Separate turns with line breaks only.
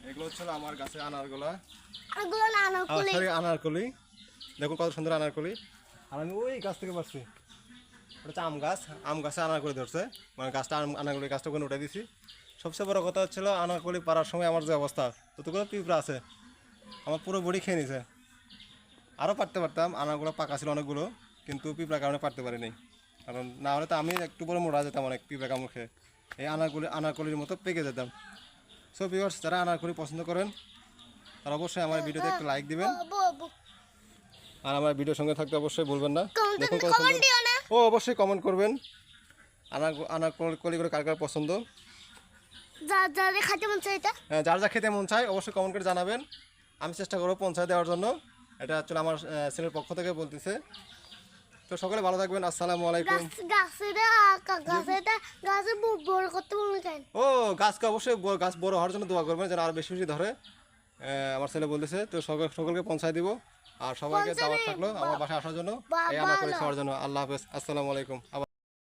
এগুলো হচ্ছে আমার গাছে আনারগুলা,
এগুলো না আনারকলি।
সরি আনারকলি। দেখুন কত সুন্দর আনারকলি। আর আমি ওই গাছ থেকে পারছি, ওটা হচ্ছে আম গাছ। আম গাছে আনারকলি ধরছে, মানে গাছটা আনারকলি গাছটা ওখানে উঠে দিছি। সবচেয়ে বড় কথা হচ্ছিল আনারকলি পাড়ার সময় আমার যে অবস্থা, ততগুলো পিঁপড়া আছে আমার পুরো বডি খেয়ে নিছে। আরও পারতে পারতাম, আনারগুলো পাকা ছিল অনেকগুলো, কিন্তু পিঁপড়ার কারণে পারতে পারিনি। কারণ না হলে তো আমি একটু পরে মোড়া যেতাম অনেক পিঁপড়া কামড় খেয়ে। এই আনারকলির মতো পেকে যেতাম। সো ভিউয়ার্স, যারা আনারকলি পছন্দ করেন তারা অবশ্যই আমার ভিডিওতে একটা লাইক দিবেন, আর আমার ভিডিওর সঙ্গে থাকতে অবশ্যই ভুলবেন না। দেখুন কত সুন্দর। ও অবশ্যই কমেন্ট করবেন আনারকলি করে কার কার পছন্দ।
যার খাইতে মন চাই এটা।
হ্যাঁ, যার যা খেতে মন চায় অবশ্যই কমেন্ট করে জানাবেন। আমি চেষ্টা করবো পৌঁছায় দেওয়ার জন্য। এটা অ্যাকচুয়ালি আমার ছেলের পক্ষ থেকে বলতেছে। তো সকলে ভালো থাকবেন। আসসালামু আলাইকুম।
গাছে বড় করতে মনে চাই।
ও গাছকে অবশ্যই গাছ বড় হওয়ার জন্য দোয়া করবেন, যেন আরো বেশি বেশি ধরে। আমার ছেলে বলতেছে। তো সকলকে পৌঁছায় দিব, আর সবাইকে দাওয়াত থাকলো আমার বাসায় আসার জন্য, এই আনারকলি খাওয়ার জন্য। আল্লাহ হাফেজ, আসসালামু আলাইকুম।